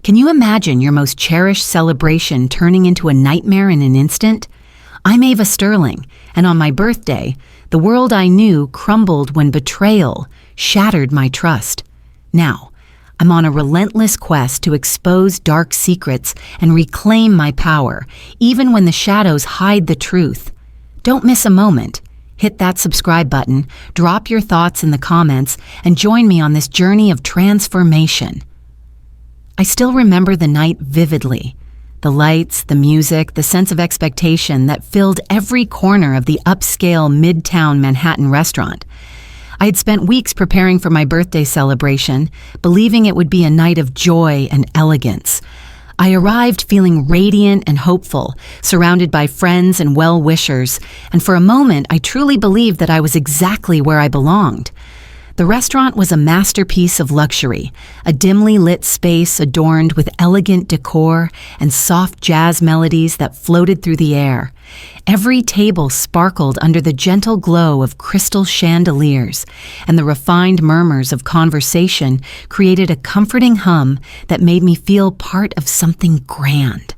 Can you imagine your most cherished celebration turning into a nightmare in an instant? I'm Ava Sterling, and on my birthday, the world I knew crumbled when betrayal shattered my trust. Now, I'm on a relentless quest to expose dark secrets and reclaim my power, even when the shadows hide the truth. Don't miss a moment. Hit that subscribe button, drop your thoughts in the comments, and join me on this journey of transformation. I still remember the night vividly. The lights, the music, the sense of expectation that filled every corner of the upscale Midtown Manhattan restaurant. I had spent weeks preparing for my birthday celebration, believing it would be a night of joy and elegance. I arrived feeling radiant and hopeful, surrounded by friends and well-wishers, and for a moment I truly believed that I was exactly where I belonged. The restaurant was a masterpiece of luxury, a dimly lit space adorned with elegant decor and soft jazz melodies that floated through the air. Every table sparkled under the gentle glow of crystal chandeliers, and the refined murmurs of conversation created a comforting hum that made me feel part of something grand.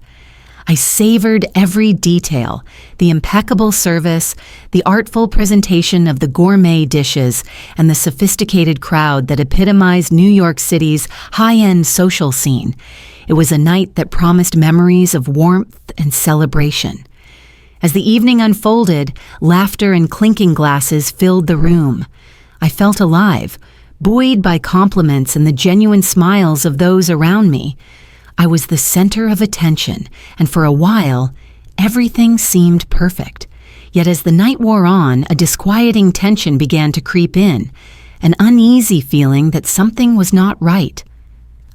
I savored every detail, the impeccable service, the artful presentation of the gourmet dishes, and the sophisticated crowd that epitomized New York City's high-end social scene. It was a night that promised memories of warmth and celebration. As the evening unfolded, laughter and clinking glasses filled the room. I felt alive, buoyed by compliments and the genuine smiles of those around me. I was the center of attention, and for a while, everything seemed perfect. Yet as the night wore on, a disquieting tension began to creep in, an uneasy feeling that something was not right.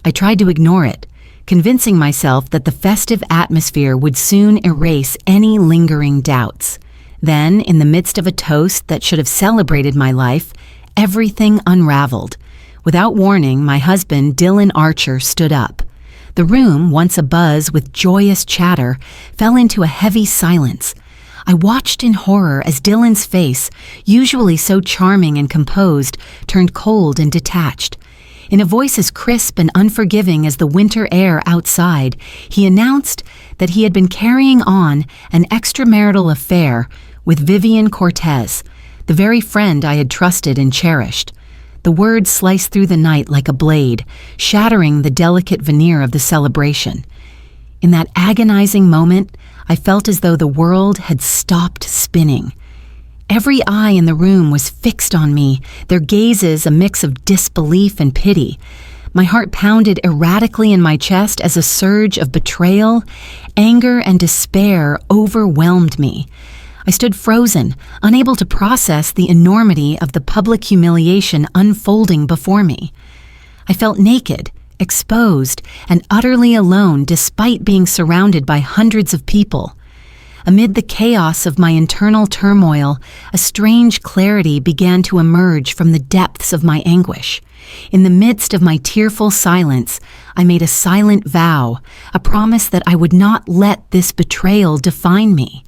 I tried to ignore it, convincing myself that the festive atmosphere would soon erase any lingering doubts. Then, in the midst of a toast that should have celebrated my life, everything unraveled. Without warning, my husband, Dylan Archer, stood up. The room, once abuzz with joyous chatter, fell into a heavy silence. I watched in horror as Dylan's face, usually so charming and composed, turned cold and detached. In a voice as crisp and unforgiving as the winter air outside, he announced that he had been carrying on an extramarital affair with Vivian Cortez, the very friend I had trusted and cherished. The words sliced through the night like a blade, shattering the delicate veneer of the celebration. In that agonizing moment, I felt as though the world had stopped spinning. Every eye in the room was fixed on me, their gazes a mix of disbelief and pity. My heart pounded erratically in my chest as a surge of betrayal, anger, and despair overwhelmed me. I stood frozen, unable to process the enormity of the public humiliation unfolding before me. I felt naked, exposed, and utterly alone despite being surrounded by hundreds of people. Amid the chaos of my internal turmoil, a strange clarity began to emerge from the depths of my anguish. In the midst of my tearful silence, I made a silent vow, a promise that I would not let this betrayal define me.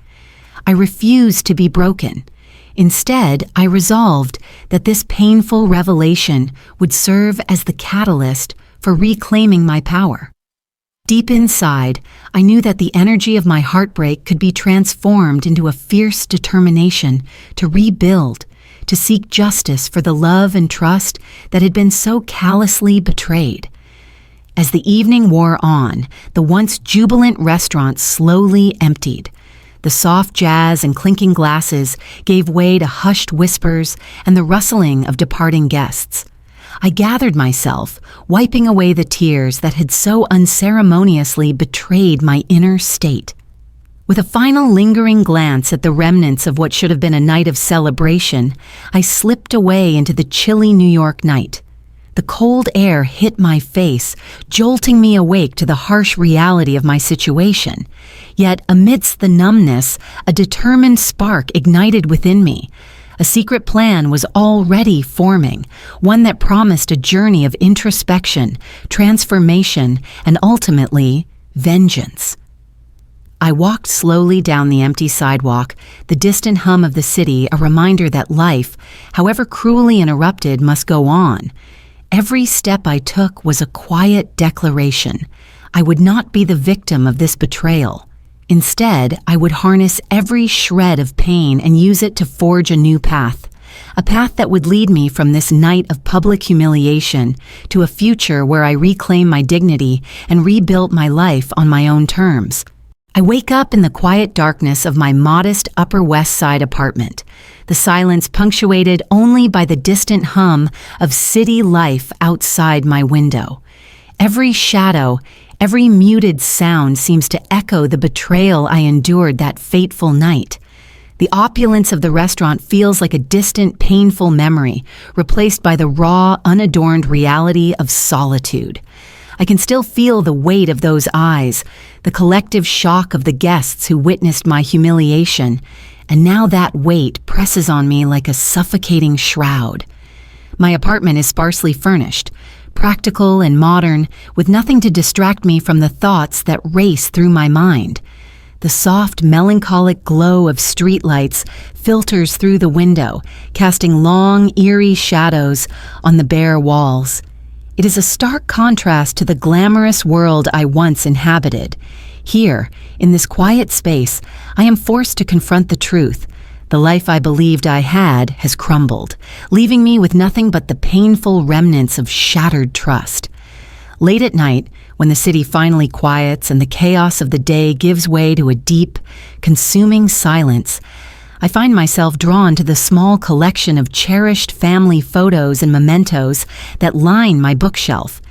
I refused to be broken. Instead, I resolved that this painful revelation would serve as the catalyst for reclaiming my power. Deep inside, I knew that the energy of my heartbreak could be transformed into a fierce determination to rebuild, to seek justice for the love and trust that had been so callously betrayed. As the evening wore on, the once jubilant restaurant slowly emptied. The soft jazz and clinking glasses gave way to hushed whispers and the rustling of departing guests. I gathered myself, wiping away the tears that had so unceremoniously betrayed my inner state. With a final lingering glance at the remnants of what should have been a night of celebration, I slipped away into the chilly New York night. The cold air hit my face, jolting me awake to the harsh reality of my situation. Yet, amidst the numbness, a determined spark ignited within me. A secret plan was already forming, one that promised a journey of introspection, transformation, and ultimately, vengeance. I walked slowly down the empty sidewalk, the distant hum of the city a reminder that life, however cruelly interrupted, must go on. Every step I took was a quiet declaration. I would not be the victim of this betrayal. Instead, I would harness every shred of pain and use it to forge a new path. A path that would lead me from this night of public humiliation to a future where I reclaim my dignity and rebuilt my life on my own terms. I wake up in the quiet darkness of my modest Upper West Side apartment, the silence punctuated only by the distant hum of city life outside my window. Every shadow, every muted sound seems to echo the betrayal I endured that fateful night. The opulence of the restaurant feels like a distant, painful memory, replaced by the raw, unadorned reality of solitude. I can still feel the weight of those eyes, the collective shock of the guests who witnessed my humiliation, and now that weight presses on me like a suffocating shroud. My apartment is sparsely furnished, practical and modern, with nothing to distract me from the thoughts that race through my mind. The soft, melancholic glow of streetlights filters through the window, casting long, eerie shadows on the bare walls. It is a stark contrast to the glamorous world I once inhabited. Here, in this quiet space, I am forced to confront the truth. The life I believed I had has crumbled, leaving me with nothing but the painful remnants of shattered trust. Late at night, when the city finally quiets and the chaos of the day gives way to a deep, consuming silence, I find myself drawn to the small collection of cherished family photos and mementos that line my bookshelf.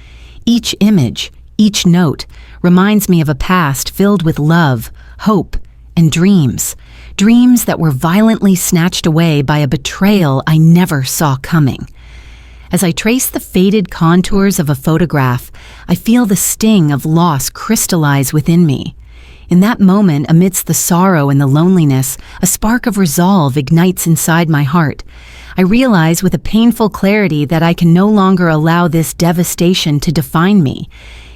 Each image, each note, reminds me of a past filled with love, hope, and dreams that were violently snatched away by a betrayal I never saw coming. As I trace the faded contours of a photograph, I feel the sting of loss crystallize within me. In that moment, amidst the sorrow and the loneliness, a spark of resolve ignites inside my heart. I realize with a painful clarity that I can no longer allow this devastation to define me.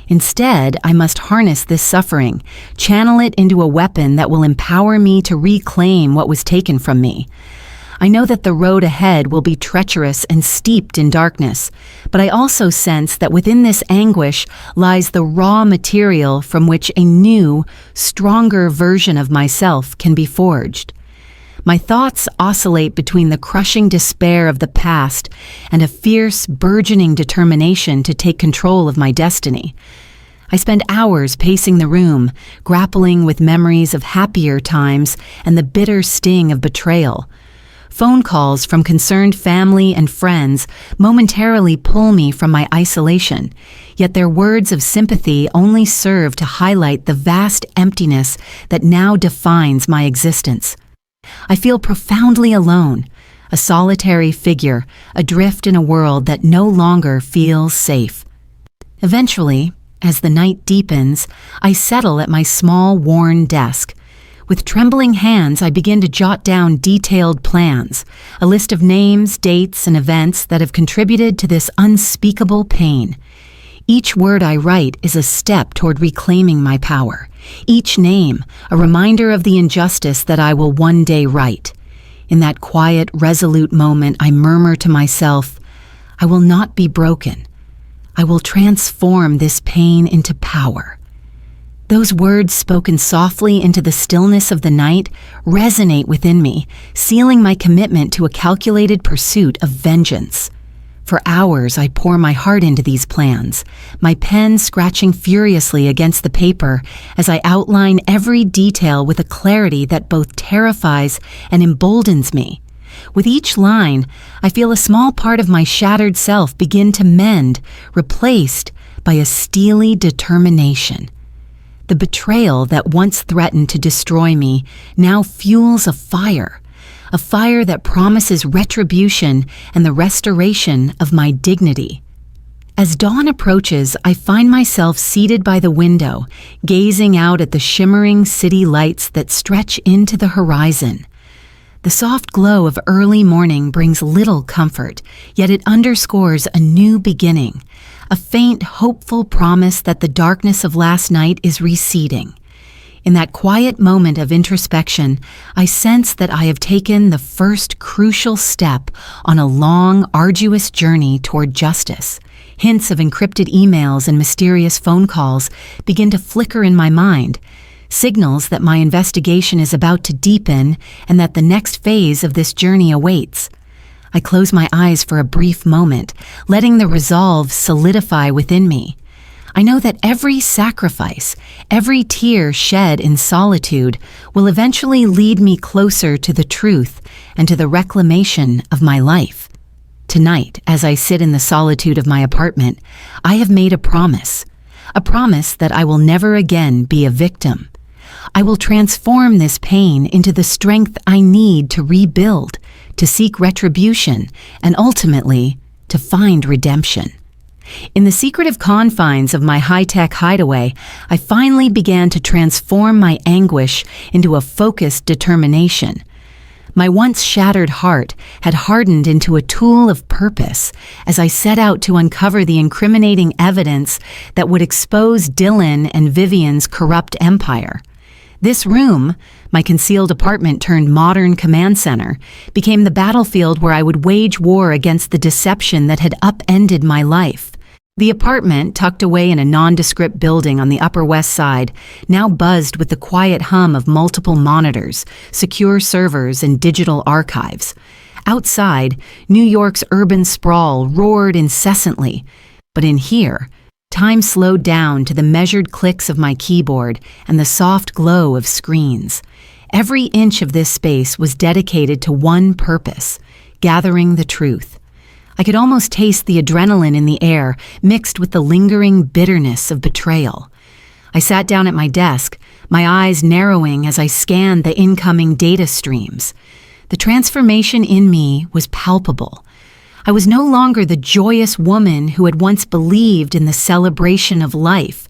Instead, I must harness this suffering, channel it into a weapon that will empower me to reclaim what was taken from me. I know that the road ahead will be treacherous and steeped in darkness, but I also sense that within this anguish lies the raw material from which a new, stronger version of myself can be forged. My thoughts oscillate between the crushing despair of the past and a fierce, burgeoning determination to take control of my destiny. I spend hours pacing the room, grappling with memories of happier times and the bitter sting of betrayal. Phone calls from concerned family and friends momentarily pull me from my isolation, yet their words of sympathy only serve to highlight the vast emptiness that now defines my existence. I feel profoundly alone, a solitary figure, adrift in a world that no longer feels safe. Eventually, as the night deepens, I settle at my small, worn desk. With trembling hands, I begin to jot down detailed plans, a list of names, dates, and events that have contributed to this unspeakable pain. Each word I write is a step toward reclaiming my power. Each name, a reminder of the injustice that I will one day right. In that quiet, resolute moment, I murmur to myself, I will not be broken. I will transform this pain into power. Those words spoken softly into the stillness of the night resonate within me, sealing my commitment to a calculated pursuit of vengeance. For hours, I pour my heart into these plans, my pen scratching furiously against the paper as I outline every detail with a clarity that both terrifies and emboldens me. With each line, I feel a small part of my shattered self begin to mend, replaced by a steely determination. The betrayal that once threatened to destroy me now fuels a fire that promises retribution and the restoration of my dignity. As dawn approaches, I find myself seated by the window, gazing out at the shimmering city lights that stretch into the horizon. The soft glow of early morning brings little comfort, yet it underscores a new beginning, a faint, hopeful promise that the darkness of last night is receding. In that quiet moment of introspection, I sense that I have taken the first crucial step on a long, arduous journey toward justice. Hints of encrypted emails and mysterious phone calls begin to flicker in my mind, signals that my investigation is about to deepen and that the next phase of this journey awaits. I close my eyes for a brief moment, letting the resolve solidify within me. I know that every sacrifice, every tear shed in solitude will eventually lead me closer to the truth and to the reclamation of my life. Tonight, as I sit in the solitude of my apartment, I have made a promise that I will never again be a victim. I will transform this pain into the strength I need to rebuild, to seek retribution, and ultimately, to find redemption. In the secretive confines of my high-tech hideaway, I finally began to transform my anguish into a focused determination. My once shattered heart had hardened into a tool of purpose as I set out to uncover the incriminating evidence that would expose Dylan and Vivian's corrupt empire. This room, my concealed apartment turned modern command center, became the battlefield where I would wage war against the deception that had upended my life. The apartment, tucked away in a nondescript building on the Upper West Side, now buzzed with the quiet hum of multiple monitors, secure servers, and digital archives. Outside, New York's urban sprawl roared incessantly, but in here, time slowed down to the measured clicks of my keyboard and the soft glow of screens. Every inch of this space was dedicated to one purpose: gathering the truth. I could almost taste the adrenaline in the air, mixed with the lingering bitterness of betrayal. I sat down at my desk, my eyes narrowing as I scanned the incoming data streams. The transformation in me was palpable. I was no longer the joyous woman who had once believed in the celebration of life.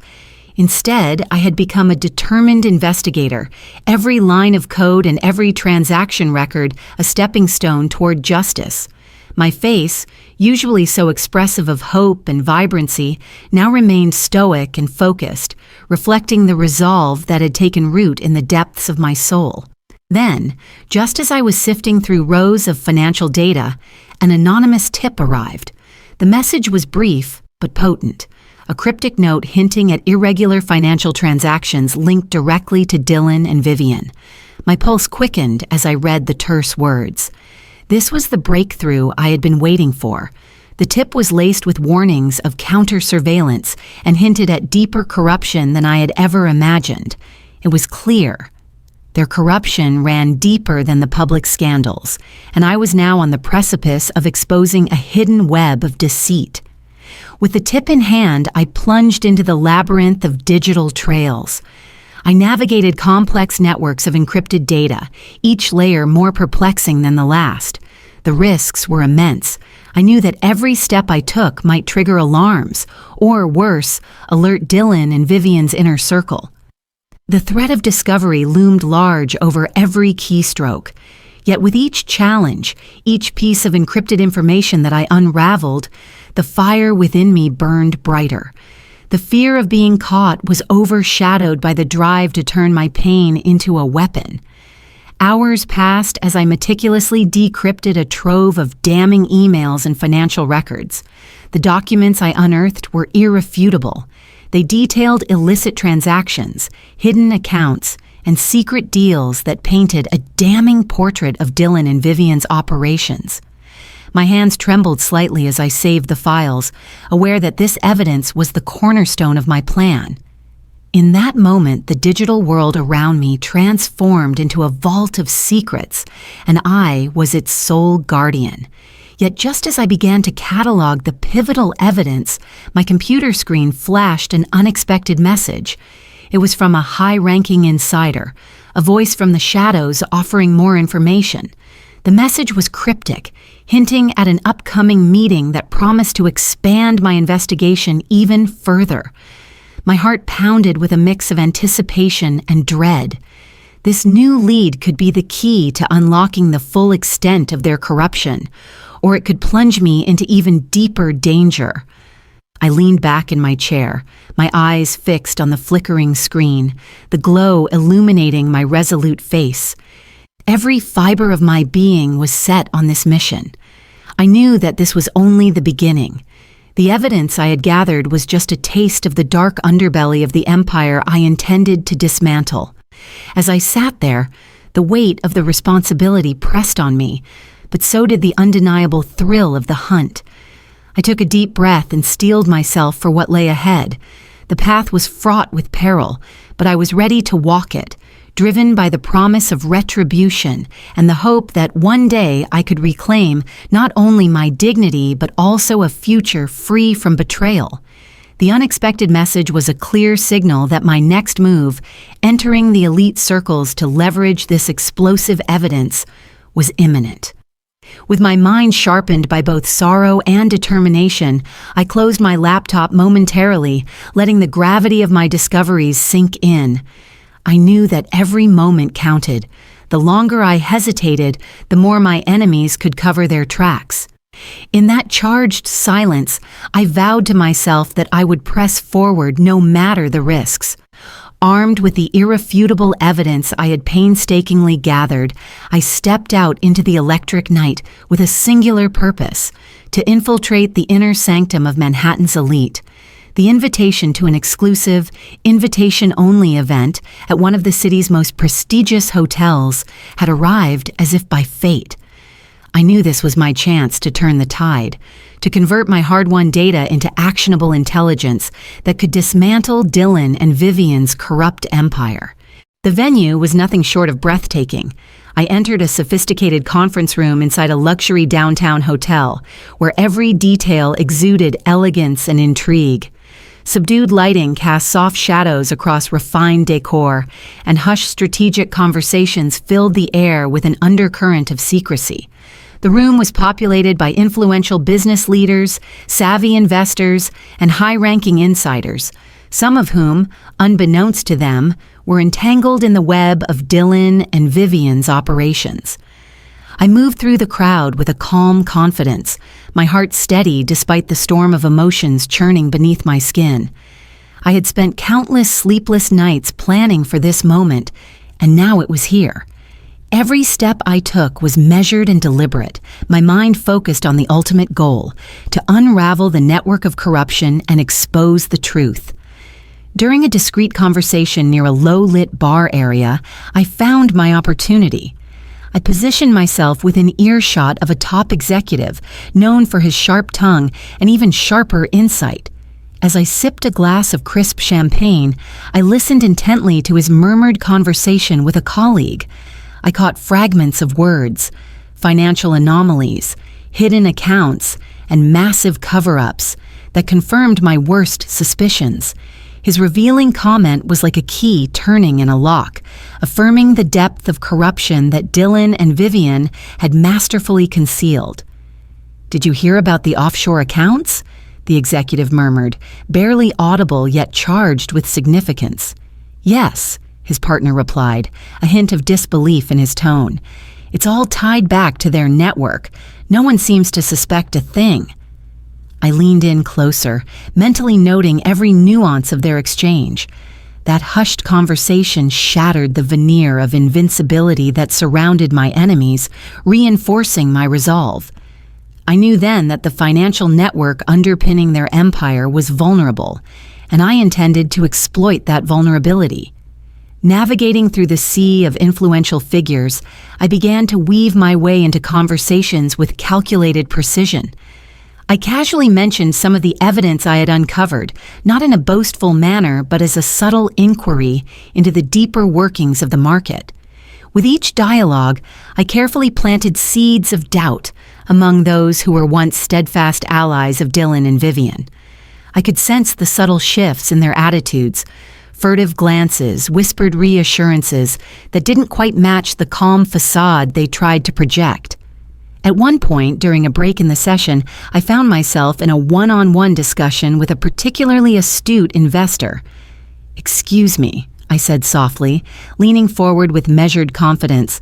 Instead, I had become a determined investigator, every line of code and every transaction record a stepping stone toward justice. My face, usually so expressive of hope and vibrancy, now remained stoic and focused, reflecting the resolve that had taken root in the depths of my soul. Then, just as I was sifting through rows of financial data, an anonymous tip arrived. The message was brief but potent, a cryptic note hinting at irregular financial transactions linked directly to Dylan and Vivian. My pulse quickened as I read the terse words. This was the breakthrough I had been waiting for. The tip was laced with warnings of counter-surveillance and hinted at deeper corruption than I had ever imagined. It was clear. Their corruption ran deeper than the public scandals, and I was now on the precipice of exposing a hidden web of deceit. With the tip in hand, I plunged into the labyrinth of digital trails. I navigated complex networks of encrypted data, each layer more perplexing than the last. The risks were immense. I knew that every step I took might trigger alarms, or worse, alert Dylan and Vivian's inner circle. The threat of discovery loomed large over every keystroke. Yet with each challenge, each piece of encrypted information that I unraveled, the fire within me burned brighter. The fear of being caught was overshadowed by the drive to turn my pain into a weapon. Hours passed as I meticulously decrypted a trove of damning emails and financial records. The documents I unearthed were irrefutable. They detailed illicit transactions, hidden accounts, and secret deals that painted a damning portrait of Dylan and Vivian's operations. My hands trembled slightly as I saved the files, aware that this evidence was the cornerstone of my plan. In that moment, the digital world around me transformed into a vault of secrets, and I was its sole guardian. Yet just as I began to catalog the pivotal evidence, my computer screen flashed an unexpected message. It was from a high-ranking insider, a voice from the shadows offering more information. The message was cryptic, hinting at an upcoming meeting that promised to expand my investigation even further. My heart pounded with a mix of anticipation and dread. This new lead could be the key to unlocking the full extent of their corruption, or it could plunge me into even deeper danger. I leaned back in my chair, my eyes fixed on the flickering screen, the glow illuminating my resolute face. Every fiber of my being was set on this mission. I knew that this was only the beginning. The evidence I had gathered was just a taste of the dark underbelly of the empire I intended to dismantle. As I sat there, the weight of the responsibility pressed on me, but so did the undeniable thrill of the hunt. I took a deep breath and steeled myself for what lay ahead. The path was fraught with peril, but I was ready to walk it, driven by the promise of retribution and the hope that one day I could reclaim not only my dignity but also a future free from betrayal. The unexpected message was a clear signal that my next move, entering the elite circles to leverage this explosive evidence, was imminent. With my mind sharpened by both sorrow and determination, I closed my laptop momentarily, letting the gravity of my discoveries sink in. I knew that every moment counted. The longer I hesitated, the more my enemies could cover their tracks. In that charged silence, I vowed to myself that I would press forward no matter the risks. Armed with the irrefutable evidence I had painstakingly gathered, I stepped out into the electric night with a singular purpose: to infiltrate the inner sanctum of Manhattan's elite. The invitation to an exclusive, invitation-only event at one of the city's most prestigious hotels had arrived as if by fate. I knew this was my chance to turn the tide, to convert my hard-won data into actionable intelligence that could dismantle Dylan and Vivian's corrupt empire. The venue was nothing short of breathtaking. I entered a sophisticated conference room inside a luxury downtown hotel, where every detail exuded elegance and intrigue. Subdued lighting cast soft shadows across refined decor, and hushed strategic conversations filled the air with an undercurrent of secrecy. The room was populated by influential business leaders, savvy investors, and high-ranking insiders, some of whom, unbeknownst to them, were entangled in the web of Dylan and Vivian's operations. I moved through the crowd with a calm confidence, my heart steady despite the storm of emotions churning beneath my skin. I had spent countless sleepless nights planning for this moment, and now it was here. Every step I took was measured and deliberate, my mind focused on the ultimate goal: to unravel the network of corruption and expose the truth. During a discreet conversation near a low-lit bar area, I found my opportunity. I positioned myself within earshot of a top executive, known for his sharp tongue and even sharper insight. As I sipped a glass of crisp champagne, I listened intently to his murmured conversation with a colleague. I caught fragments of words: financial anomalies, hidden accounts, and massive cover-ups that confirmed my worst suspicions. His revealing comment was like a key turning in a lock, affirming the depth of corruption that Dylan and Vivian had masterfully concealed. "Did you hear about the offshore accounts?" the executive murmured, barely audible yet charged with significance. "Yes," his partner replied, a hint of disbelief in his tone. "It's all tied back to their network. No one seems to suspect a thing." I leaned in closer, mentally noting every nuance of their exchange. That hushed conversation shattered the veneer of invincibility that surrounded my enemies, reinforcing my resolve. I knew then that the financial network underpinning their empire was vulnerable, and I intended to exploit that vulnerability. Navigating through the sea of influential figures, I began to weave my way into conversations with calculated precision. I casually mentioned some of the evidence I had uncovered, not in a boastful manner, but as a subtle inquiry into the deeper workings of the market. With each dialogue, I carefully planted seeds of doubt among those who were once steadfast allies of Dylan and Vivian. I could sense the subtle shifts in their attitudes, furtive glances, whispered reassurances that didn't quite match the calm facade they tried to project. At one point, during a break in the session, I found myself in a one-on-one discussion with a particularly astute investor. "Excuse me," I said softly, leaning forward with measured confidence.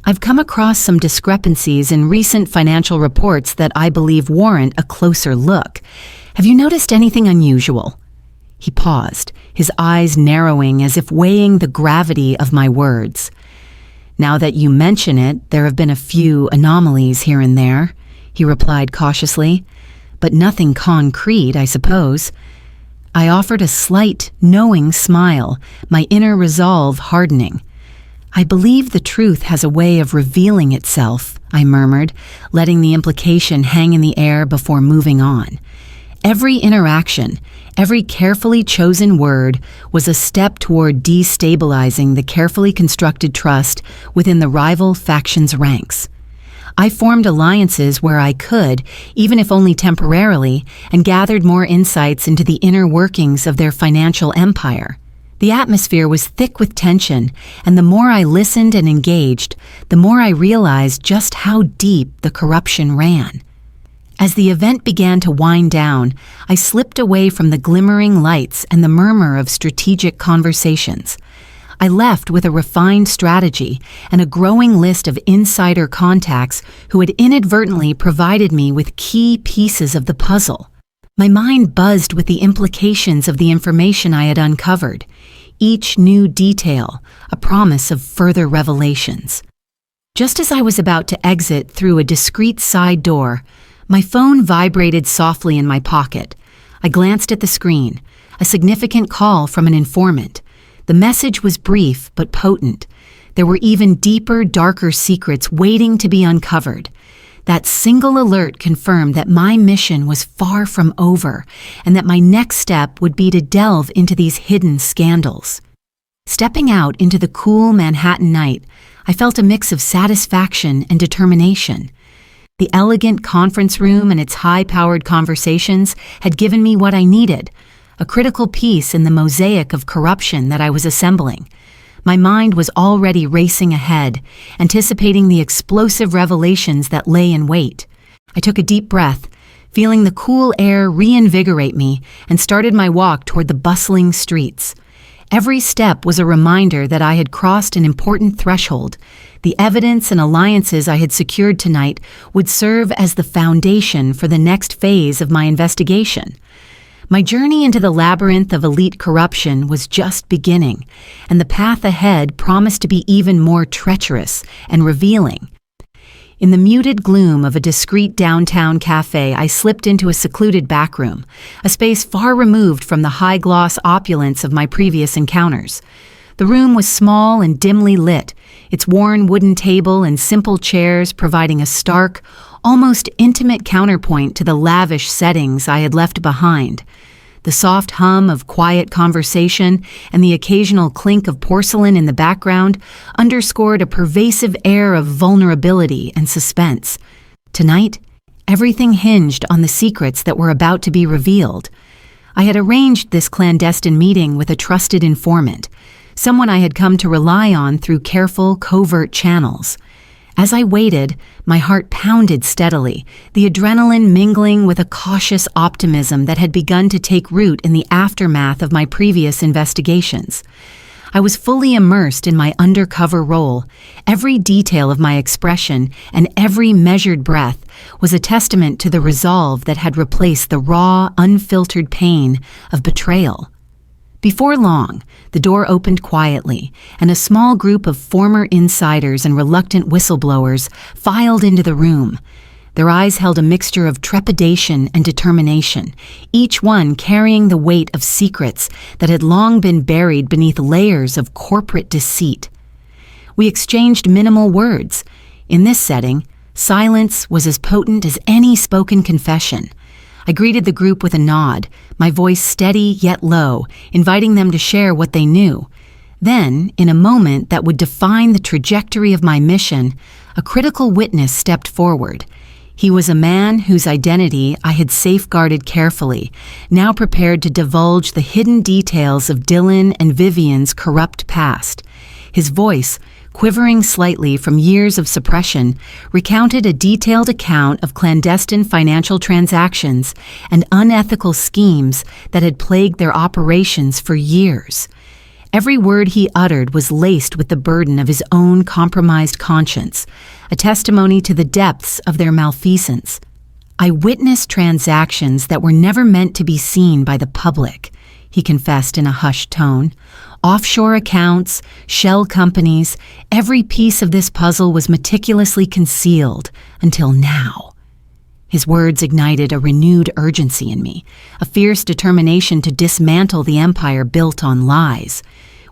"I've come across some discrepancies in recent financial reports that I believe warrant a closer look. Have you noticed anything unusual?" He paused, his eyes narrowing as if weighing the gravity of my words. "Now that you mention it, there have been a few anomalies here and there," he replied cautiously. but nothing concrete, I suppose. I offered a slight, knowing smile, my inner resolve hardening. I believe the truth has a way of revealing itself, I murmured, letting the implication hang in the air before moving on. Every interaction, every carefully chosen word was a step toward destabilizing the carefully constructed trust within the rival faction's ranks. I formed alliances where I could, even if only temporarily, and gathered more insights into the inner workings of their financial empire. The atmosphere was thick with tension, and the more I listened and engaged, the more I realized just how deep the corruption ran. As the event began to wind down, I slipped away from the glimmering lights and the murmur of strategic conversations. I left with a refined strategy and a growing list of insider contacts who had inadvertently provided me with key pieces of the puzzle. My mind buzzed with the implications of the information I had uncovered, each new detail a promise of further revelations. Just as I was about to exit through a discreet side door, my phone vibrated softly in my pocket. I glanced at the screen, a significant call from an informant. The message was brief but potent. There were even deeper, darker secrets waiting to be uncovered. That single alert confirmed that my mission was far from over and that my next step would be to delve into these hidden scandals. Stepping out into the cool Manhattan night, I felt a mix of satisfaction and determination. The elegant conference room and its high-powered conversations had given me what I needed, a critical piece in the mosaic of corruption that I was assembling. My mind was already racing ahead, anticipating the explosive revelations that lay in wait. I took a deep breath, feeling the cool air reinvigorate me, and started my walk toward the bustling streets. Every step was a reminder that I had crossed an important threshold. The evidence and alliances I had secured tonight would serve as the foundation for the next phase of my investigation. My journey into the labyrinth of elite corruption was just beginning, and the path ahead promised to be even more treacherous and revealing. In the muted gloom of a discreet downtown cafe, I slipped into a secluded backroom, a space far removed from the high-gloss opulence of my previous encounters. The room was small and dimly lit, its worn wooden table and simple chairs providing a stark, almost intimate counterpoint to the lavish settings I had left behind. The soft hum of quiet conversation and the occasional clink of porcelain in the background underscored a pervasive air of vulnerability and suspense. Tonight, everything hinged on the secrets that were about to be revealed. I had arranged this clandestine meeting with a trusted informant, someone I had come to rely on through careful, covert channels. As I waited, my heart pounded steadily, the adrenaline mingling with a cautious optimism that had begun to take root in the aftermath of my previous investigations. I was fully immersed in my undercover role. Every detail of my expression and every measured breath was a testament to the resolve that had replaced the raw, unfiltered pain of betrayal. Before long, the door opened quietly, and a small group of former insiders and reluctant whistleblowers filed into the room. Their eyes held a mixture of trepidation and determination, each one carrying the weight of secrets that had long been buried beneath layers of corporate deceit. We exchanged minimal words. In this setting, silence was as potent as any spoken confession. I greeted the group with a nod, my voice steady yet low, inviting them to share what they knew. Then, in a moment that would define the trajectory of my mission, a critical witness stepped forward. He was a man whose identity I had safeguarded carefully, now prepared to divulge the hidden details of Dylan and Vivian's corrupt past. His voice, quivering slightly from years of suppression, recounted a detailed account of clandestine financial transactions and unethical schemes that had plagued their operations for years. Every word he uttered was laced with the burden of his own compromised conscience, a testimony to the depths of their malfeasance. I witnessed transactions that were never meant to be seen by the public, he confessed in a hushed tone. Offshore accounts, shell companies, every piece of this puzzle was meticulously concealed until now. His words ignited a renewed urgency in me, a fierce determination to dismantle the empire built on lies.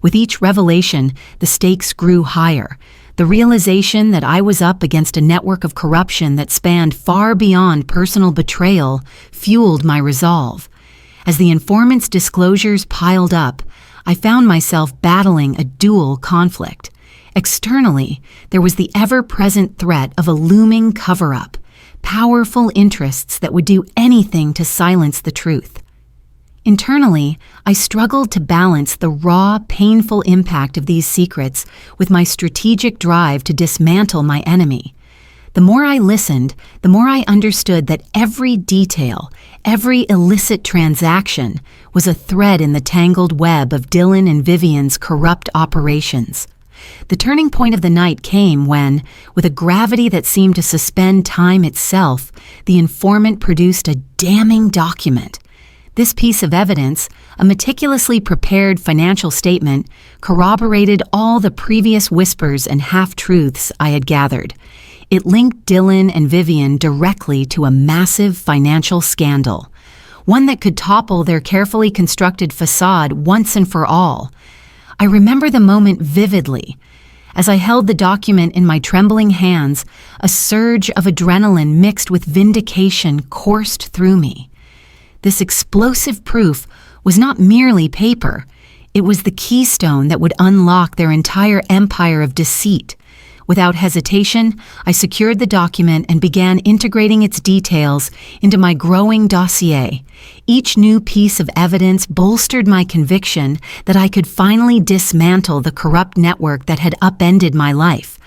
With each revelation, the stakes grew higher. The realization that I was up against a network of corruption that spanned far beyond personal betrayal fueled my resolve. As the informant's disclosures piled up, I found myself battling a dual conflict. Externally, there was the ever-present threat of a looming cover-up, powerful interests that would do anything to silence the truth. Internally, I struggled to balance the raw, painful impact of these secrets with my strategic drive to dismantle my enemy. The more I listened, the more I understood that every detail, every illicit transaction, was a thread in the tangled web of Dylan and Vivian's corrupt operations. The turning point of the night came when, with a gravity that seemed to suspend time itself, the informant produced a damning document. This piece of evidence, a meticulously prepared financial statement, corroborated all the previous whispers and half-truths I had gathered. It linked Dylan and Vivian directly to a massive financial scandal, one that could topple their carefully constructed facade once and for all. I remember the moment vividly. As I held the document in my trembling hands, a surge of adrenaline mixed with vindication coursed through me. This explosive proof was not merely paper. It was the keystone that would unlock their entire empire of deceit. Without hesitation, I secured the document and began integrating its details into my growing dossier. Each new piece of evidence bolstered my conviction that I could finally dismantle the corrupt network that had upended my life.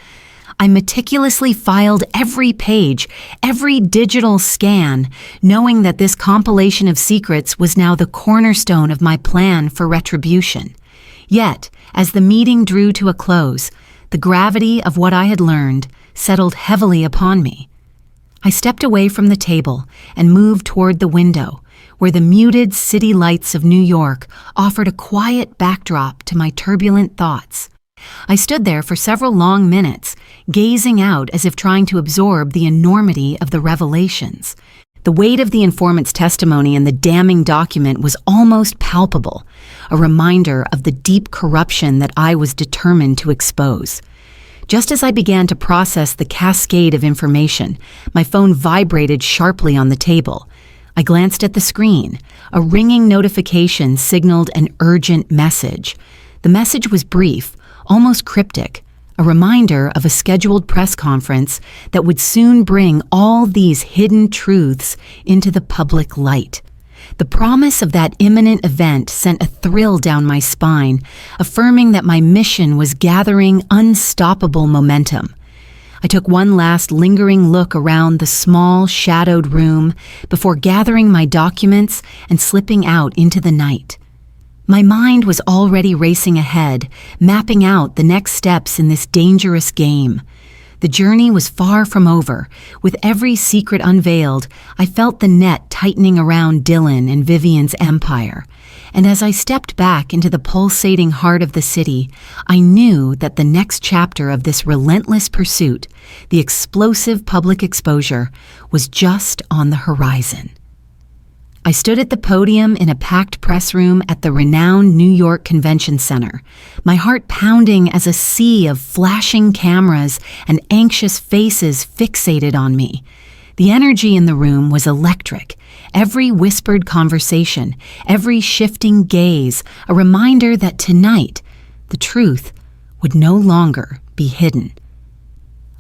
I meticulously filed every page, every digital scan, knowing that this compilation of secrets was now the cornerstone of my plan for retribution. Yet, as the meeting drew to a close, the gravity of what I had learned settled heavily upon me. I stepped away from the table and moved toward the window, where the muted city lights of New York offered a quiet backdrop to my turbulent thoughts. I stood there for several long minutes, gazing out as if trying to absorb the enormity of the revelations. The weight of the informant's testimony in the damning document was almost palpable, a reminder of the deep corruption that I was determined to expose. Just as I began to process the cascade of information, my phone vibrated sharply on the table. I glanced at the screen. A ringing notification signaled an urgent message. The message was brief, almost cryptic, a reminder of a scheduled press conference that would soon bring all these hidden truths into the public light. The promise of that imminent event sent a thrill down my spine, affirming that my mission was gathering unstoppable momentum. I took one last lingering look around the small, shadowed room before gathering my documents and slipping out into the night. My mind was already racing ahead, mapping out the next steps in this dangerous game. The journey was far from over. With every secret unveiled, I felt the net tightening around Dylan and Vivian's empire. And as I stepped back into the pulsating heart of the city, I knew that the next chapter of this relentless pursuit, the explosive public exposure, was just on the horizon. I stood at the podium in a packed press room at the renowned New York Convention Center, my heart pounding as a sea of flashing cameras and anxious faces fixated on me. The energy in the room was electric. Every whispered conversation, every shifting gaze, a reminder that tonight, the truth would no longer be hidden.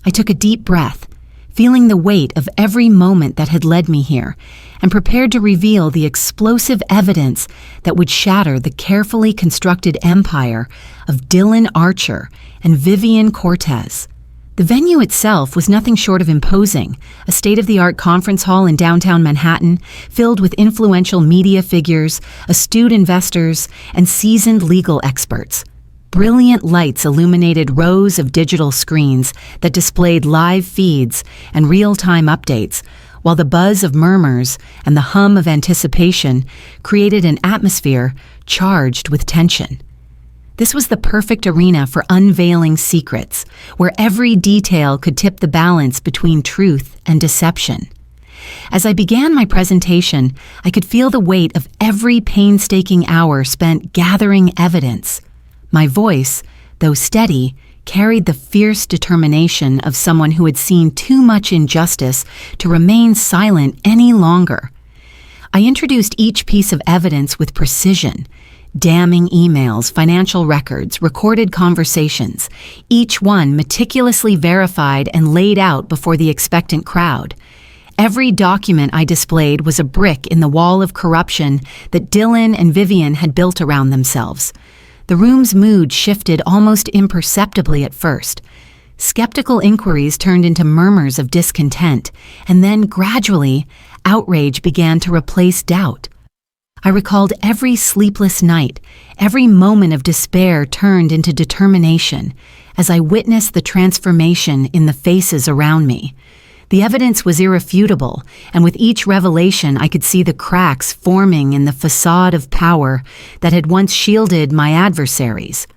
I took a deep breath, feeling the weight of every moment that had led me here, and prepared to reveal the explosive evidence that would shatter the carefully constructed empire of Dylan Archer and Vivian Cortez. The venue itself was nothing short of imposing, a state-of-the-art conference hall in downtown Manhattan, filled with influential media figures, astute investors, and seasoned legal experts. Brilliant lights illuminated rows of digital screens that displayed live feeds and real-time updates, while the buzz of murmurs and the hum of anticipation created an atmosphere charged with tension. This was the perfect arena for unveiling secrets, where every detail could tip the balance between truth and deception. As I began my presentation, I could feel the weight of every painstaking hour spent gathering evidence. My voice, though steady, carried the fierce determination of someone who had seen too much injustice to remain silent any longer. I introduced each piece of evidence with precision. Damning emails, financial records, recorded conversations, each one meticulously verified and laid out before the expectant crowd. Every document I displayed was a brick in the wall of corruption that Dylan and Vivian had built around themselves. The room's mood shifted almost imperceptibly at first. Skeptical inquiries turned into murmurs of discontent, and then gradually, outrage began to replace doubt. I recalled every sleepless night, every moment of despair turned into determination as I witnessed the transformation in the faces around me. The evidence was irrefutable, and with each revelation I could see the cracks forming in the facade of power that had once shielded my adversaries.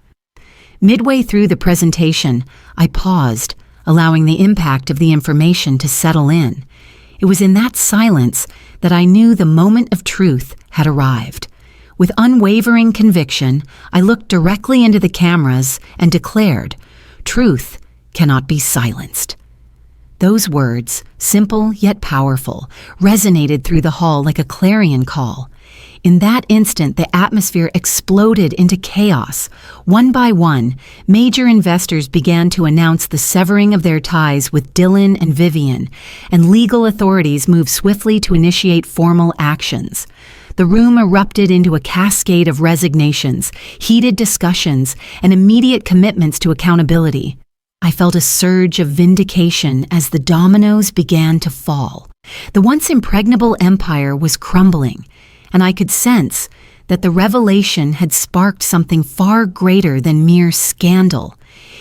Midway through the presentation, I paused, allowing the impact of the information to settle in. It was in that silence that I knew the moment of truth had arrived. With unwavering conviction, I looked directly into the cameras and declared, "Truth cannot be silenced." Those words, simple yet powerful, resonated through the hall like a clarion call. In that instant, the atmosphere exploded into chaos. One by one, major investors began to announce the severing of their ties with Dylan and Vivian, and legal authorities moved swiftly to initiate formal actions. The room erupted into a cascade of resignations, heated discussions, and immediate commitments to accountability. I felt a surge of vindication as the dominoes began to fall. The once impregnable empire was crumbling, and I could sense that the revelation had sparked something far greater than mere scandal.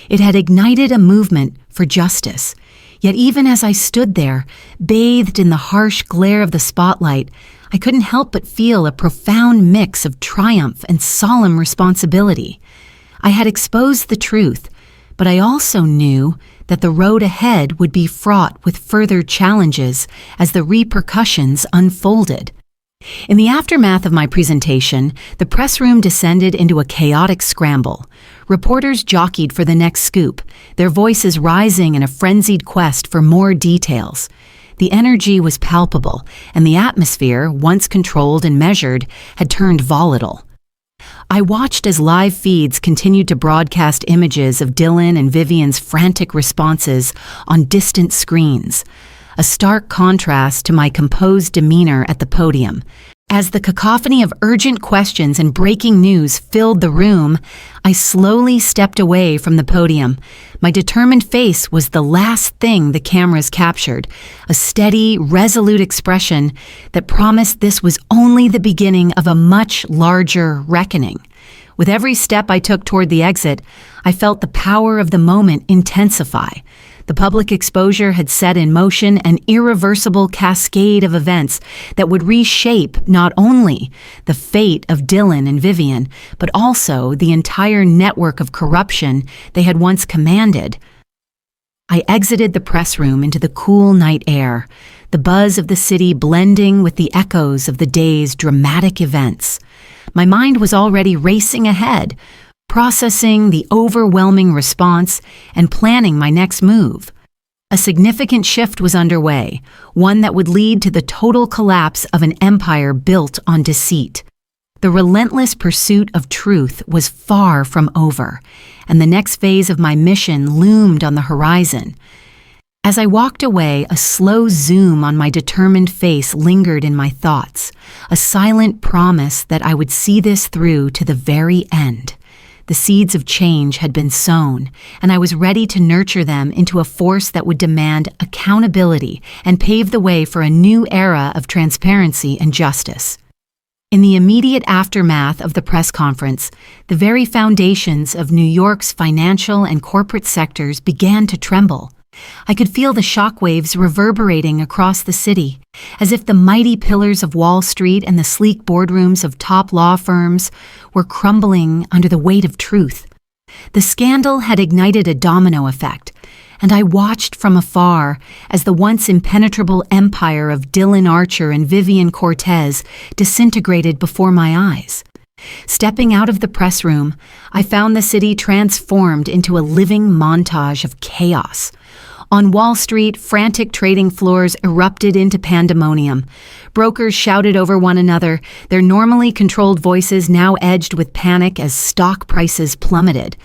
It had ignited a movement for justice. Yet even as I stood there, bathed in the harsh glare of the spotlight, I couldn't help but feel a profound mix of triumph and solemn responsibility. I had exposed the truth, but I also knew that the road ahead would be fraught with further challenges as the repercussions unfolded. In the aftermath of my presentation, the press room descended into a chaotic scramble. Reporters jockeyed for the next scoop, their voices rising in a frenzied quest for more details. The energy was palpable, and the atmosphere, once controlled and measured, had turned volatile. I watched as live feeds continued to broadcast images of Dylan and Vivian's frantic responses on distant screens, a stark contrast to my composed demeanor at the podium. As the cacophony of urgent questions and breaking news filled the room, I slowly stepped away from the podium. My determined face was the last thing the cameras captured, a steady, resolute expression that promised this was only the beginning of a much larger reckoning. With every step I took toward the exit, I felt the power of the moment intensify. The public exposure had set in motion an irreversible cascade of events that would reshape not only the fate of Dylan and Vivian, but also the entire network of corruption they had once commanded. I exited the press room into the cool night air, the buzz of the city blending with the echoes of the day's dramatic events. My mind was already racing ahead, processing the overwhelming response and planning my next move. A significant shift was underway, one that would lead to the total collapse of an empire built on deceit. The relentless pursuit of truth was far from over, and the next phase of my mission loomed on the horizon. As I walked away, a slow zoom on my determined face lingered in my thoughts, a silent promise that I would see this through to the very end. The seeds of change had been sown, and I was ready to nurture them into a force that would demand accountability and pave the way for a new era of transparency and justice. In the immediate aftermath of the press conference, the very foundations of New York's financial and corporate sectors began to tremble. I could feel the shockwaves reverberating across the city, as if the mighty pillars of Wall Street and the sleek boardrooms of top law firms were crumbling under the weight of truth. The scandal had ignited a domino effect, and I watched from afar as the once impenetrable empire of Dylan Archer and Vivian Cortez disintegrated before my eyes. Stepping out of the press room, I found the city transformed into a living montage of chaos. On Wall Street, frantic trading floors erupted into pandemonium. Brokers shouted over one another, their normally controlled voices now edged with panic as stock prices plummeted.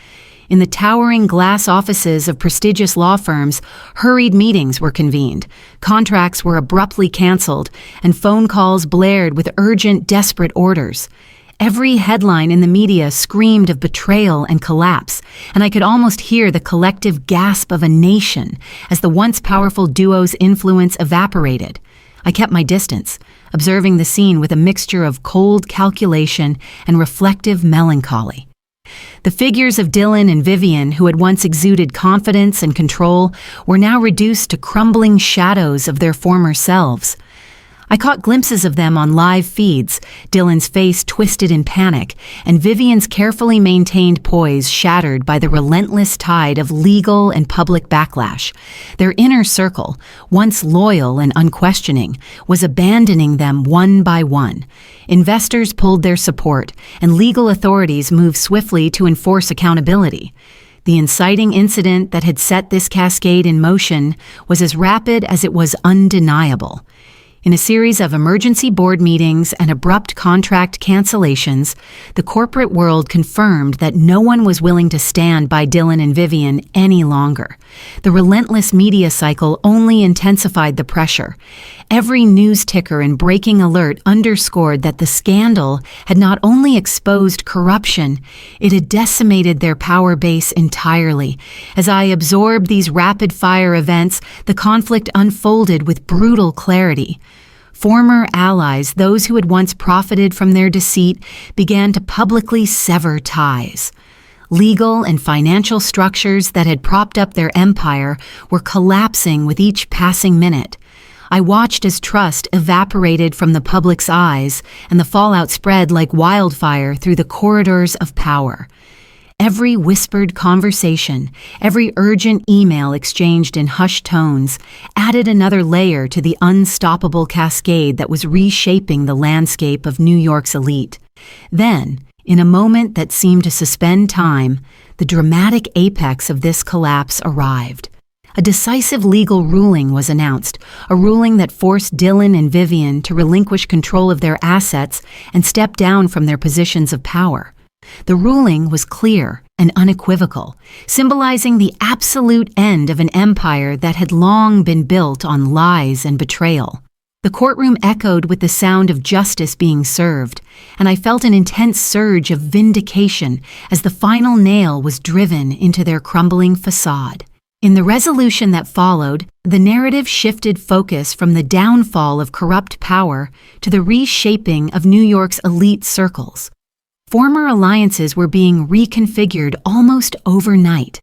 In the towering glass offices of prestigious law firms, hurried meetings were convened. Contracts were abruptly canceled, and phone calls blared with urgent, desperate orders. Every headline in the media screamed of betrayal and collapse, and I could almost hear the collective gasp of a nation as the once powerful duo's influence evaporated. I kept my distance, observing the scene with a mixture of cold calculation and reflective melancholy. The figures of Dylan and Vivian, who had once exuded confidence and control, were now reduced to crumbling shadows of their former selves. I caught glimpses of them on live feeds, Dylan's face twisted in panic, and Vivian's carefully maintained poise shattered by the relentless tide of legal and public backlash. Their inner circle, once loyal and unquestioning, was abandoning them one by one. Investors pulled their support, and legal authorities moved swiftly to enforce accountability. The inciting incident that had set this cascade in motion was as rapid as it was undeniable. In a series of emergency board meetings and abrupt contract cancellations, the corporate world confirmed that no one was willing to stand by Dylan and Vivian any longer. The relentless media cycle only intensified the pressure. Every news ticker and breaking alert underscored that the scandal had not only exposed corruption, it had decimated their power base entirely. As I absorbed these rapid-fire events, the conflict unfolded with brutal clarity. Former allies, those who had once profited from their deceit, began to publicly sever ties. Legal and financial structures that had propped up their empire were collapsing with each passing minute. I watched as trust evaporated from the public's eyes, and the fallout spread like wildfire through the corridors of power. Every whispered conversation, every urgent email exchanged in hushed tones, added another layer to the unstoppable cascade that was reshaping the landscape of New York's elite. Then, in a moment that seemed to suspend time, the dramatic apex of this collapse arrived. A decisive legal ruling was announced, a ruling that forced Dylan and Vivian to relinquish control of their assets and step down from their positions of power. The ruling was clear and unequivocal, symbolizing the absolute end of an empire that had long been built on lies and betrayal. The courtroom echoed with the sound of justice being served, and I felt an intense surge of vindication as the final nail was driven into their crumbling facade. In the resolution that followed, the narrative shifted focus from the downfall of corrupt power to the reshaping of New York's elite circles. Former alliances were being reconfigured almost overnight.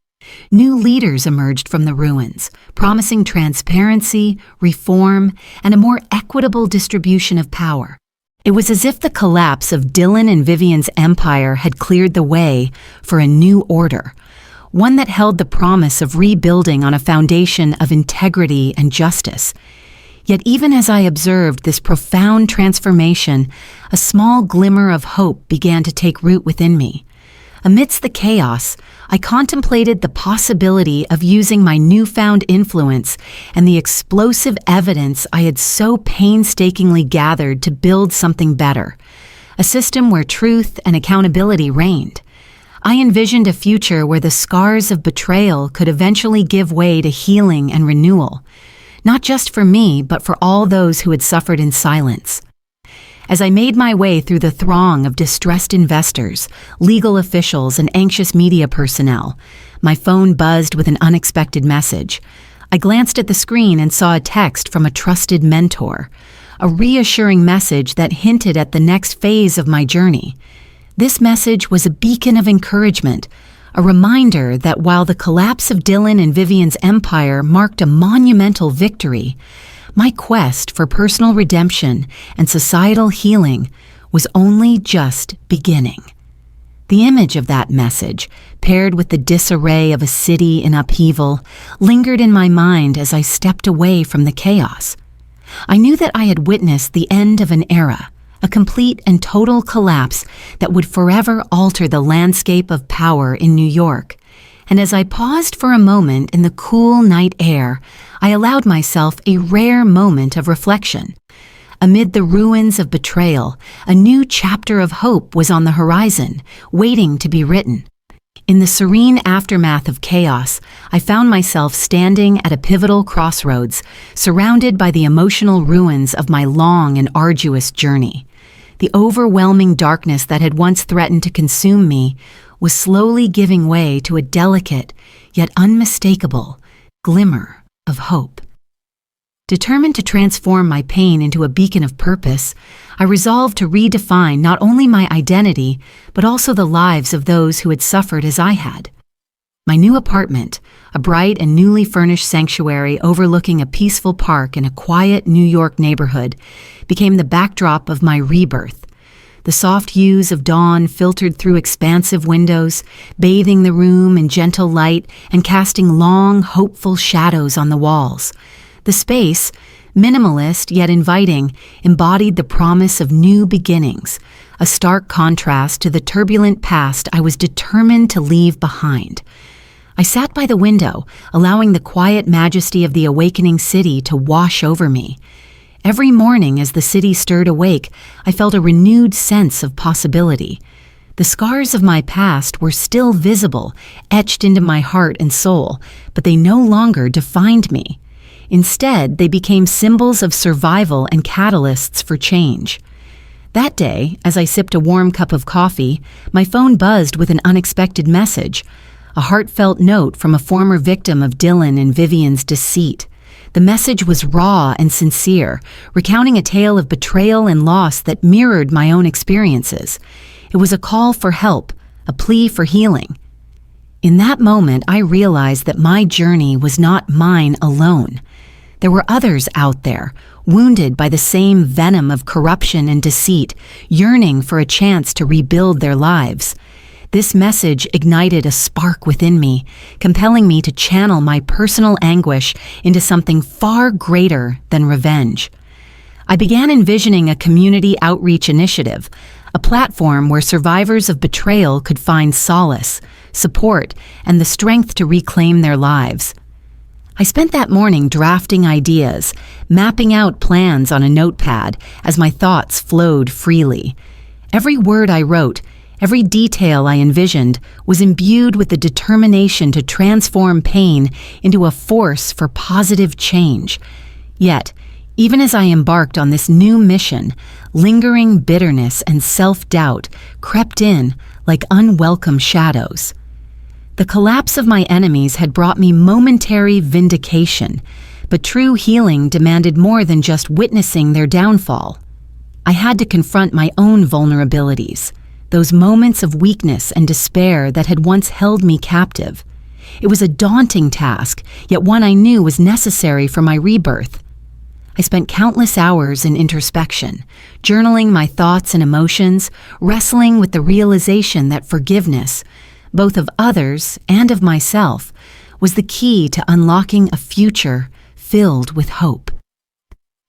New leaders emerged from the ruins, promising transparency, reform, and a more equitable distribution of power. It was as if the collapse of Dylan and Vivian's empire had cleared the way for a new order, one that held the promise of rebuilding on a foundation of integrity and justice. Yet even as I observed this profound transformation, a small glimmer of hope began to take root within me. Amidst the chaos, I contemplated the possibility of using my newfound influence and the explosive evidence I had so painstakingly gathered to build something better, a system where truth and accountability reigned. I envisioned a future where the scars of betrayal could eventually give way to healing and renewal, not just for me, but for all those who had suffered in silence. As I made my way through the throng of distressed investors, legal officials, and anxious media personnel, my phone buzzed with an unexpected message. I glanced at the screen and saw a text from a trusted mentor, a reassuring message that hinted at the next phase of my journey. This message was a beacon of encouragement, a reminder that while the collapse of Dylan and Vivian's empire marked a monumental victory, my quest for personal redemption and societal healing was only just beginning. The image of that message, paired with the disarray of a city in upheaval, lingered in my mind as I stepped away from the chaos. I knew that I had witnessed the end of an era, a complete and total collapse that would forever alter the landscape of power in New York. And as I paused for a moment in the cool night air, I allowed myself a rare moment of reflection. Amid the ruins of betrayal, a new chapter of hope was on the horizon, waiting to be written. In the serene aftermath of chaos, I found myself standing at a pivotal crossroads, surrounded by the emotional ruins of my long and arduous journey. The overwhelming darkness that had once threatened to consume me was slowly giving way to a delicate, yet unmistakable, glimmer of hope. Determined to transform my pain into a beacon of purpose, I resolved to redefine not only my identity, but also the lives of those who had suffered as I had. My new apartment, a bright and newly furnished sanctuary overlooking a peaceful park in a quiet New York neighborhood, became the backdrop of my rebirth. The soft hues of dawn filtered through expansive windows, bathing the room in gentle light and casting long, hopeful shadows on the walls. The space, minimalist yet inviting, embodied the promise of new beginnings, a stark contrast to the turbulent past I was determined to leave behind. I sat by the window, allowing the quiet majesty of the awakening city to wash over me. Every morning as the city stirred awake, I felt a renewed sense of possibility. The scars of my past were still visible, etched into my heart and soul, but they no longer defined me. Instead, they became symbols of survival and catalysts for change. That day, as I sipped a warm cup of coffee, my phone buzzed with an unexpected message, a heartfelt note from a former victim of Dylan and Vivian's deceit. The message was raw and sincere, recounting a tale of betrayal and loss that mirrored my own experiences. It was a call for help, a plea for healing. In that moment, I realized that my journey was not mine alone. There were others out there, wounded by the same venom of corruption and deceit, yearning for a chance to rebuild their lives. This message ignited a spark within me, compelling me to channel my personal anguish into something far greater than revenge. I began envisioning a community outreach initiative, a platform where survivors of betrayal could find solace, support, and the strength to reclaim their lives. I spent that morning drafting ideas, mapping out plans on a notepad as my thoughts flowed freely. Every word I wrote, every detail I envisioned, was imbued with the determination to transform pain into a force for positive change. Yet, even as I embarked on this new mission, lingering bitterness and self-doubt crept in like unwelcome shadows. The collapse of my enemies had brought me momentary vindication, but true healing demanded more than just witnessing their downfall. I had to confront my own vulnerabilities, those moments of weakness and despair that had once held me captive. It was a daunting task, yet one I knew was necessary for my rebirth. I spent countless hours in introspection, journaling my thoughts and emotions, wrestling with the realization that forgiveness, both of others and of myself, was the key to unlocking a future filled with hope.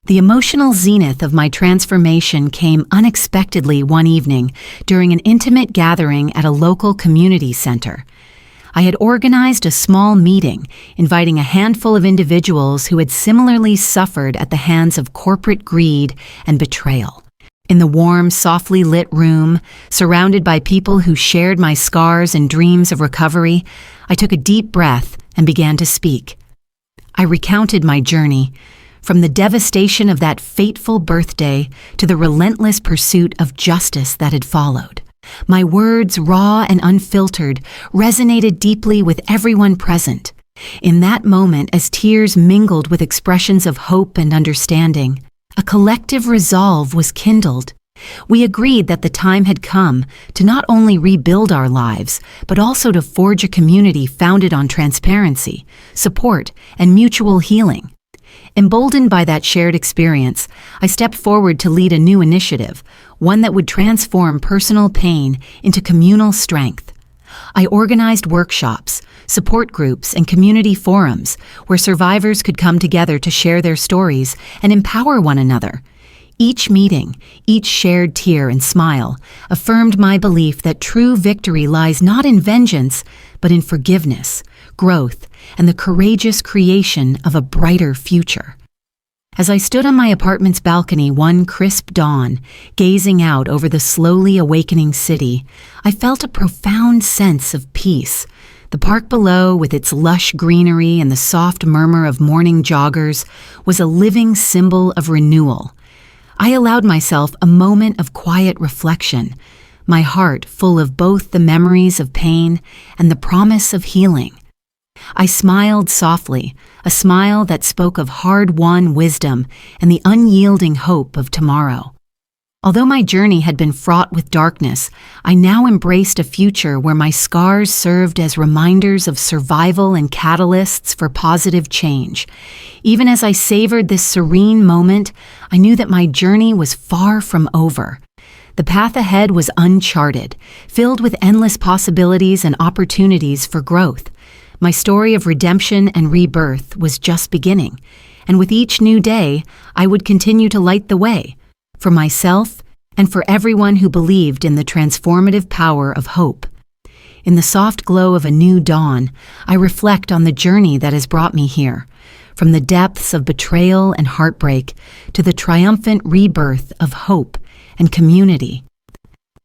The emotional zenith of my transformation came unexpectedly one evening during an intimate gathering at a local community center. I had organized a small meeting, inviting a handful of individuals who had similarly suffered at the hands of corporate greed and betrayal. In the warm, softly lit room, surrounded by people who shared my scars and dreams of recovery, I took a deep breath and began to speak. I recounted my journey, from the devastation of that fateful birthday to the relentless pursuit of justice that had followed. My words, raw and unfiltered, resonated deeply with everyone present. In that moment, as tears mingled with expressions of hope and understanding, a collective resolve was kindled. We agreed that the time had come to not only rebuild our lives, but also to forge a community founded on transparency, support, and mutual healing. Emboldened by that shared experience, I stepped forward to lead a new initiative, one that would transform personal pain into communal strength. I organized workshops, support groups, and community forums where survivors could come together to share their stories and empower one another. Each meeting, each shared tear and smile affirmed my belief that true victory lies not in vengeance, but in forgiveness, growth, and the courageous creation of a brighter future. As I stood on my apartment's balcony one crisp dawn, gazing out over the slowly awakening city, I felt a profound sense of peace. The park below, with its lush greenery and the soft murmur of morning joggers, was a living symbol of renewal. I allowed myself a moment of quiet reflection, my heart full of both the memories of pain and the promise of healing. I smiled softly, a smile that spoke of hard-won wisdom and the unyielding hope of tomorrow. Although my journey had been fraught with darkness, I now embraced a future where my scars served as reminders of survival and catalysts for positive change. Even as I savored this serene moment, I knew that my journey was far from over. The path ahead was uncharted, filled with endless possibilities and opportunities for growth. My story of redemption and rebirth was just beginning, and with each new day, I would continue to light the way, for myself and for everyone who believed in the transformative power of hope. In the soft glow of a new dawn, I reflect on the journey that has brought me here, from the depths of betrayal and heartbreak to the triumphant rebirth of hope and community.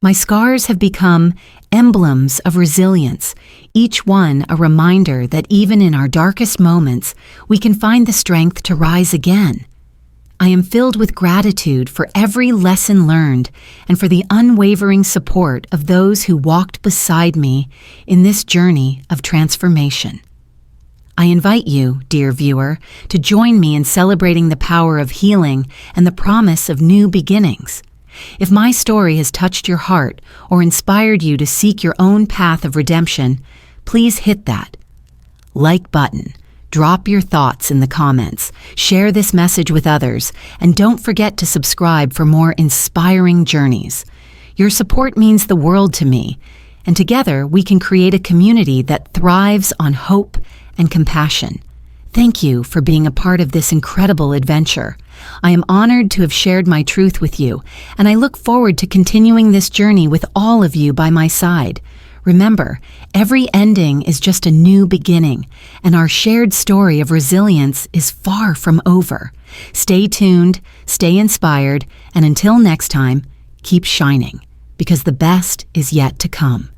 My scars have become emblems of resilience, each one a reminder that even in our darkest moments, we can find the strength to rise again. I am filled with gratitude for every lesson learned and for the unwavering support of those who walked beside me in this journey of transformation. I invite you, dear viewer, to join me in celebrating the power of healing and the promise of new beginnings. If my story has touched your heart or inspired you to seek your own path of redemption, please hit that like button. Drop your thoughts in the comments, share this message with others, and don't forget to subscribe for more inspiring journeys. Your support means the world to me, and together we can create a community that thrives on hope and compassion. Thank you for being a part of this incredible adventure. I am honored to have shared my truth with you, and I look forward to continuing this journey with all of you by my side. Remember, every ending is just a new beginning, and our shared story of resilience is far from over. Stay tuned, stay inspired, and until next time, keep shining, because the best is yet to come.